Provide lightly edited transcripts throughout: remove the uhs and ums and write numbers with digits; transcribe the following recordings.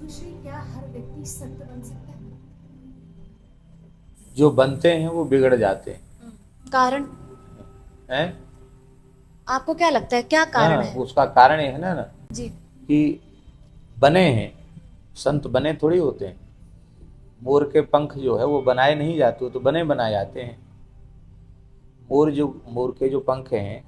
पूछ रही, क्या हर व्यक्ति संत बन सकता है? जो बनते हैं वो बिगड़ जाते हैं। कारण? हैं? आपको क्या लगता है, क्या कारण हाँ, है? उसका कारण ये है ना जी। कि बने हैं, संत बने थोड़ी होते हैं। मोर के पंख जो है वो बनाए नहीं जाते, वो तो बने बनाए जाते हैं। मोर के जो पंख हैं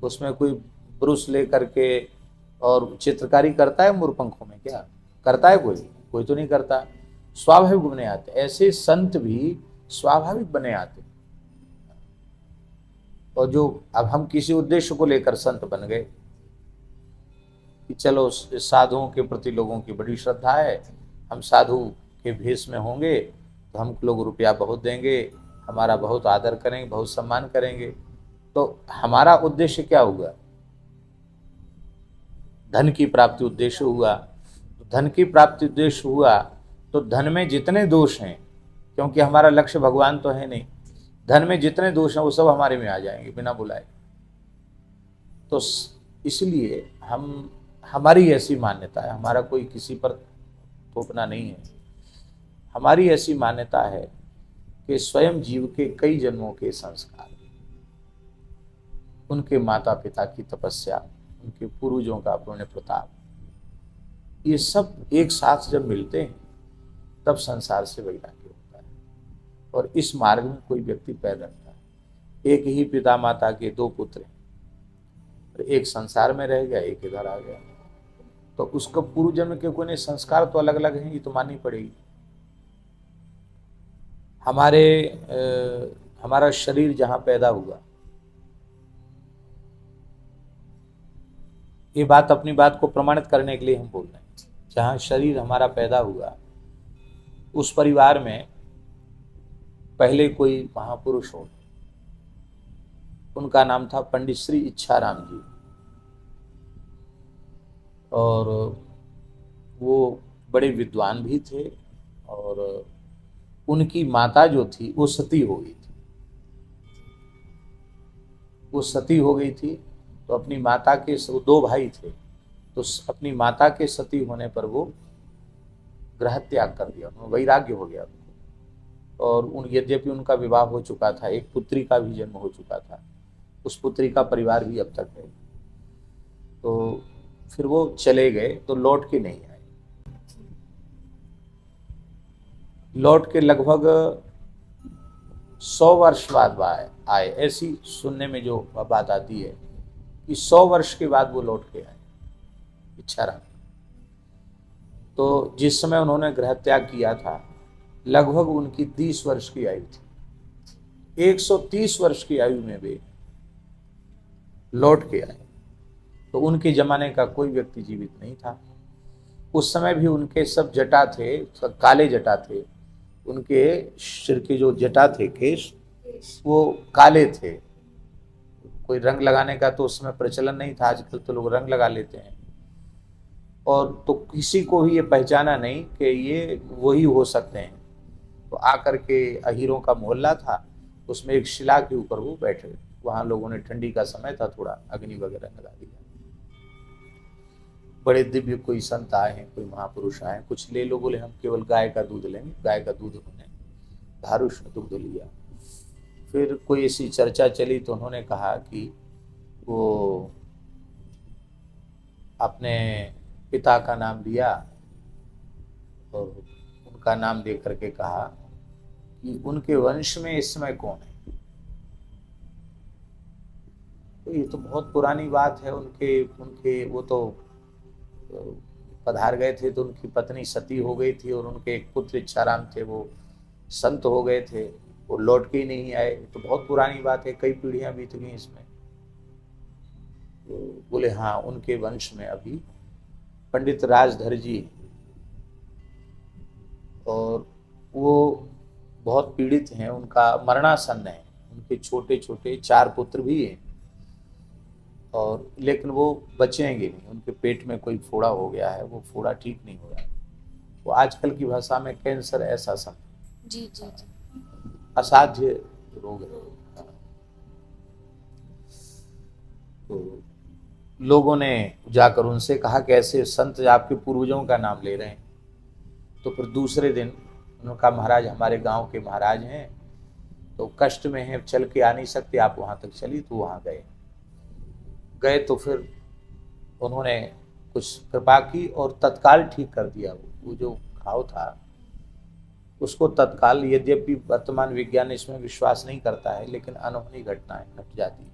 उसमें कोई ब्रुश ले करके और चित्रकारी करता है मोर पंखों में? क्या करता है? कोई कोई तो नहीं करता। स्वाभाविक बने आते, ऐसे संत भी स्वाभाविक बने आते। और जो अब हम किसी उद्देश्य को लेकर संत बन गए कि चलो साधुओं के प्रति लोगों की बड़ी श्रद्धा है, हम साधु के भेष में होंगे तो हम लोग रुपया बहुत देंगे, हमारा बहुत आदर करेंगे, बहुत सम्मान करेंगे। तो हमारा उद्देश्य क्या हुआ? धन की प्राप्ति उद्देश्य हुआ। धन की प्राप्ति उद्देश्य हुआ तो धन में जितने दोष हैं, क्योंकि हमारा लक्ष्य भगवान तो है नहीं, धन में जितने दोष हैं वो सब हमारे में आ जाएंगे बिना बुलाए। तो इसलिए हमारी ऐसी मान्यता है, हमारा कोई किसी पर थोपना नहीं है। हमारी ऐसी मान्यता है कि स्वयं जीव के कई जन्मों के संस्कार, उनके माता पिता की तपस्या, उनके पूर्वजों का पुण्य प्रताप, ये सब एक साथ जब मिलते हैं तब संसार से वैराग्य होता है और इस मार्ग में कोई व्यक्ति पैर रखता है। एक ही पिता माता के दो पुत्र हैं, एक संसार में रह गया, एक इधर आ गया, तो उसका पूर्व जन्म के कोई संस्कार तो अलग अलग हैं, ये तो माननी पड़ेगी। हमारा शरीर जहां पैदा हुआ, ये बात अपनी बात को प्रमाणित करने के लिए हम बोल रहे हैं, जहां शरीर हमारा पैदा हुआ उस परिवार में पहले कोई महापुरुष हो, उनका नाम था पंडित श्री इच्छाराम जी। और वो बड़े विद्वान भी थे और उनकी माता जो थी वो सती हो गई थी। वो सती हो गई थी तो अपनी माता के, वो दो भाई थे, तो अपनी माता के सती होने पर वो ग्रह त्याग कर दिया, उन्हें वैराग्य हो गया उनको। और यद्यपि उनका विवाह हो चुका था, एक पुत्री का भी जन्म हो चुका था, उस पुत्री का परिवार भी अब तक है। तो फिर वो चले गए तो लौट के नहीं आए। लौट के लगभग 100 वर्ष बाद आए, ऐसी सुनने में जो बात आती है कि 100 वर्ष के बाद वो लौट के आए इच्छाराम। तो जिस समय उन्होंने ग्रह त्याग किया था लगभग उनकी 30 वर्ष की आयु थी। 130 वर्ष की आयु में वे लौट के आए। तो उनके जमाने का कोई व्यक्ति जीवित नहीं था। उस समय भी उनके सब जटा थे, सब काले जटा थे, उनके सिर के जो जटा थे, केश, वो काले थे। कोई रंग लगाने का तो उस समय प्रचलन नहीं था, आजकल तो लोग रंग लगा लेते हैं। और तो किसी को भी ये पहचाना नहीं कि ये वही हो सकते हैं। तो आकर के अहीरों का मोहल्ला था, उसमें एक शिला के ऊपर वो बैठे, वहां लोगों ने, ठंडी का समय था, थोड़ा अग्नि वगैरह लगा दिया। बड़े दिव्य कोई संत आए हैं, कोई महापुरुष आए हैं, कुछ ले लो, बोले हम केवल गाय का दूध लेंगे। गाय का दूध उन्होंने धारुष दुग्ध लिया। फिर कोई ऐसी चर्चा चली तो उन्होंने कहा कि वो अपने पिता का नाम लिया और उनका नाम दे करके कहा कि उनके वंश में इस समय कौन है। तो ये तो बहुत पुरानी बात है। उनके उनके वो तो पधार गए थे तो उनकी पत्नी सती हो गई थी और उनके एक पुत्र इच्छाराम थे, वो संत हो गए थे, वो लौट के ही नहीं आए। तो बहुत पुरानी बात है, कई पीढ़ियां बीत गई इसमें। तो बोले हाँ, उनके वंश में अभी पंडित राजधर जी, और वो बहुत पीड़ित हैं, उनका मरणासन्न है। उनके छोटे छोटे 4 पुत्र भी हैं और लेकिन वो बचेंगे नहीं, उनके पेट में कोई फोड़ा हो गया है, वो फोड़ा ठीक नहीं हो रहा है। वो आजकल की भाषा में कैंसर ऐसा समझो, जी जी जी। असाध्य रोग है। तो लोगों ने जाकर उनसे कहा कि ऐसे संत आपके पूर्वजों का नाम ले रहे हैं, तो फिर दूसरे दिन उन्होंने कहा महाराज हमारे गांव के महाराज हैं तो कष्ट में हैं, चल के आ नहीं सकते, आप वहां तक चली। तो वहां गए तो फिर उन्होंने कुछ कृपा की और तत्काल ठीक कर दिया। वो जो घाव था उसको तत्काल, यद्यपि वर्तमान विज्ञान इसमें विश्वास नहीं करता है, लेकिन अनहोनी घटनाएं घट जाती है,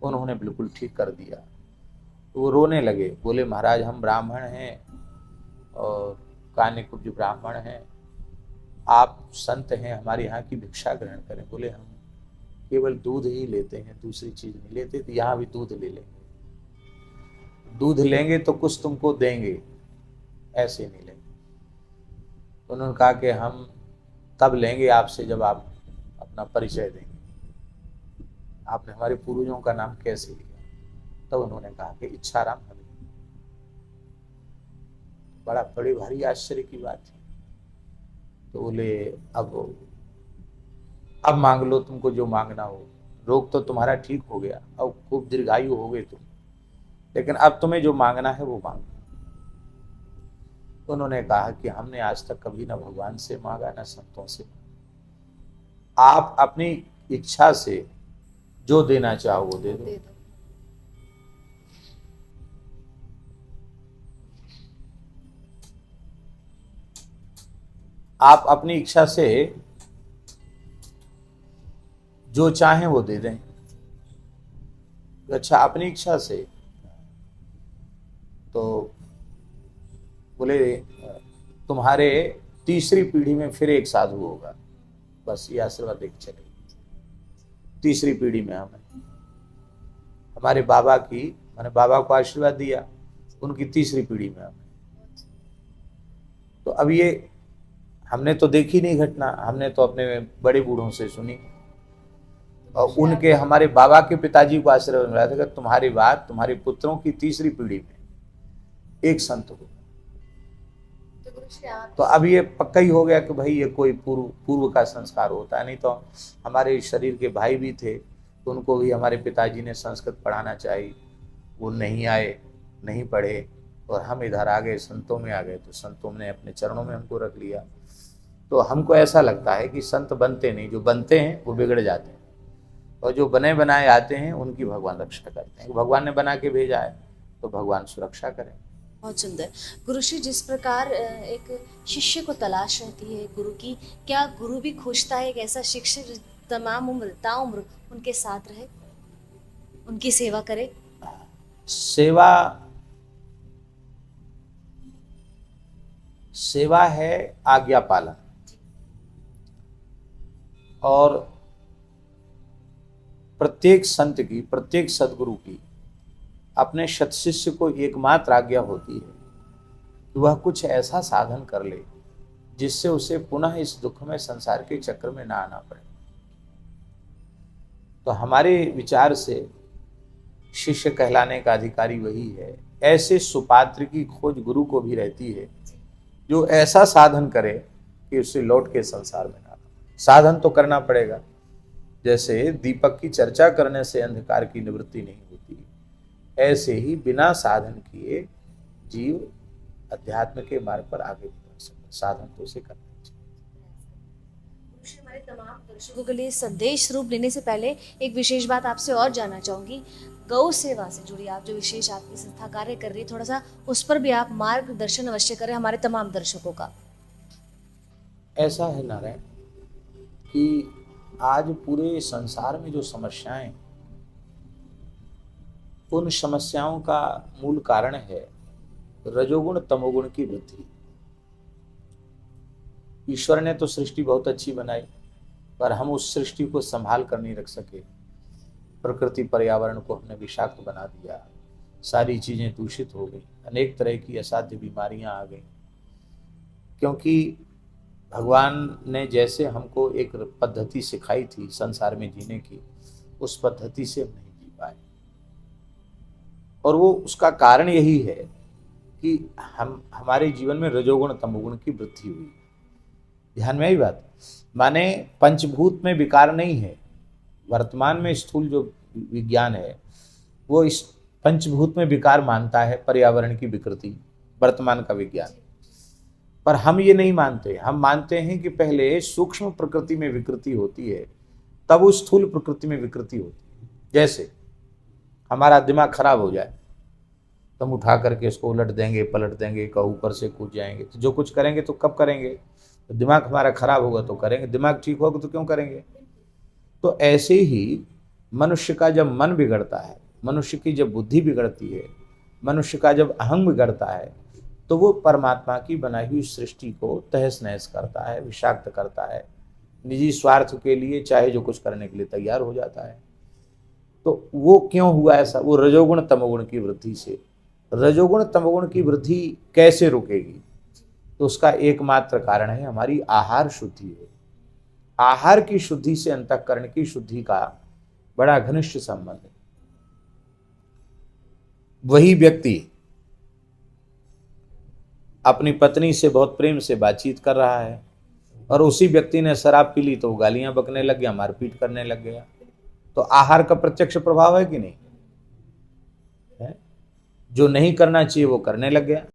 उन्होंने बिल्कुल ठीक कर दिया। तो वो रोने लगे, बोले महाराज हम ब्राह्मण हैं और कान्यकुब्ज ब्राह्मण हैं, आप संत हैं, हमारे यहाँ की भिक्षा ग्रहण करें। बोले हम केवल दूध ही लेते हैं, दूसरी चीज नहीं लेते, तो यहाँ भी दूध ले लेंगे, दूध लेंगे तो कुछ तुमको देंगे, ऐसे नहीं लेंगे। उन्होंने कहा कि हम तब लेंगे आपसे जब आप अपना परिचय देंगे, आपने हमारे पूर्वजों का नाम कैसे लिया। तब उन्होंने कहा कि इच्छाराम हरि। बड़ा बड़े भारी आश्चर्य की बात थी। तो बोले अब मांग लो तुमको जो मांगना हो, रोग तो तुम्हारा ठीक हो गया, अब खूब दीर्घायु हो गए तुम, लेकिन अब तुम्हें जो मांगना है वो मांगो। उन्होंने कहा कि हमने आज तक कभी ना भगवान से मांगा ना संतों से, आप अपनी इच्छा से जो देना चाहो वो दे दो। आप अपनी इच्छा से जो चाहें वो दे दें। अच्छा अपनी इच्छा से, तो बोले तुम्हारे तीसरी पीढ़ी में फिर एक साधु होगा, बस ये आशीर्वाद देख चले। तीसरी पीढ़ी में हमारे बाबा की, मैंने बाबा को आशीर्वाद दिया, उनकी तीसरी पीढ़ी में हमें। तो अब ये हमने तो देखी नहीं घटना, हमने तो अपने बड़े बूढ़ों से सुनी, और उनके हमारे बाबा के पिताजी को आशीर्वाद मिला था कि तुम्हारी बात तुम्हारे पुत्रों की तीसरी पीढ़ी में एक संत हो। तो अब ये पक्का ही हो गया कि भाई ये कोई पूर्व का संस्कार होता है। नहीं तो हमारे शरीर के भाई भी थे, तो उनको भी हमारे पिताजी ने संस्कृत पढ़ाना चाहिए, वो नहीं आए, नहीं पढ़े, और हम इधर आ गए, संतों में आ गए, तो संतों ने अपने चरणों में हमको रख लिया। तो हमको ऐसा लगता है कि संत बनते नहीं, जो बनते हैं वो बिगड़ जाते हैं, और जो बने बनाए आते हैं उनकी भगवान रक्षा करते हैं। भगवान ने बना के भेजा है तो भगवान सुरक्षा करें। बहुत सुंदर। गुरुश्री, जिस प्रकार एक शिष्य को तलाश रहती है गुरु की, क्या गुरु भी खोजता है एक ऐसा शिक्षक तमाम उम्र ताउम्र उनके साथ रहे, उनकी सेवा करे? सेवा है आज्ञा पालन, और प्रत्येक संत की, प्रत्येक सदगुरु की अपने सत्शिष्य को एकमात्र आज्ञा होती है कि वह कुछ ऐसा साधन कर ले जिससे उसे पुनः इस दुख में, संसार के चक्र में ना आना पड़े। तो हमारे विचार से शिष्य कहलाने का अधिकारी वही है। ऐसे सुपात्र की खोज गुरु को भी रहती है जो ऐसा साधन करे कि उसे लौट के संसार में ना आना। साधन तो करना पड़ेगा, जैसे दीपक की चर्चा करने से अंधकार की निवृत्ति नहीं होती, ऐसे ही बिना साधन किए जीव अध्यात्म के मार्ग पर आगे नहीं बढ़ सकता। साधन तो उसे करना चाहिए। हमारे तमाम दर्शकों के लिए संदेश रूप लेने से पहले एक विशेष बात आपसे और जानना चाहूंगी। गौ सेवा से जुड़ी आप जो विशेष आपकी संस्था कार्य कर रही है, थोड़ा सा उस पर भी आप मार्गदर्शन अवश्य करें हमारे तमाम दर्शकों का। ऐसा है नारायण कि आज पूरे संसार में जो समस्याएं, उन समस्याओं का मूल कारण है रजोगुण तमोगुण की वृद्धि। ईश्वर ने तो सृष्टि बहुत अच्छी बनाई, पर हम उस सृष्टि को संभाल कर नहीं रख सके। प्रकृति पर्यावरण को हमने विषाक्त बना दिया, सारी चीजें दूषित हो गई, अनेक तरह की असाध्य बीमारियां आ गई, क्योंकि भगवान ने जैसे हमको एक पद्धति सिखाई थी संसार में जीने की, उस पद्धति से हम नहीं जी पाए। और वो उसका कारण यही है कि हमारे जीवन में रजोगुण तमोगुण की वृद्धि हुई। ध्यान में आई बात, माने पंचभूत में विकार नहीं है। वर्तमान में स्थूल जो विज्ञान है वो इस पंचभूत में विकार मानता है, पर्यावरण की विकृति, वर्तमान का विज्ञान। पर हम ये नहीं मानते। हम मानते हैं कि पहले सूक्ष्म प्रकृति में विकृति होती है, तब उस स्थूल प्रकृति में विकृति होती है। जैसे हमारा दिमाग खराब हो जाए तो हम उठा करके इसको उलट देंगे, पलट देंगे, का ऊपर से कूद जाएंगे। तो जो कुछ करेंगे तो कब करेंगे? तो दिमाग हमारा खराब होगा तो करेंगे, दिमाग ठीक होगा तो क्यों करेंगे? तो ऐसे ही मनुष्य का जब मन बिगड़ता है, मनुष्य की जब बुद्धि बिगड़ती है, मनुष्य का जब अहंग बिगड़ता है, तो वो परमात्मा की बनाई हुई सृष्टि को तहस नहस करता है, विषाक्त करता है, निजी स्वार्थ के लिए चाहे जो कुछ करने के लिए तैयार हो जाता है। तो वो क्यों हुआ ऐसा? वो रजोगुण तमोगुण की वृद्धि से। रजोगुण तमोगुण की वृद्धि कैसे रुकेगी? तो उसका एकमात्र कारण है हमारी आहार शुद्धि है। आहार की शुद्धि से अंतःकरण की शुद्धि का बड़ा घनिष्ठ संबंध है। वही व्यक्ति अपनी पत्नी से बहुत प्रेम से बातचीत कर रहा है और उसी व्यक्ति ने शराब पी ली तो वो गालियां बकने लग गया, मारपीट करने लग गया। तो आहार का प्रत्यक्ष प्रभाव है कि नहीं है? जो नहीं करना चाहिए वो करने लग गया।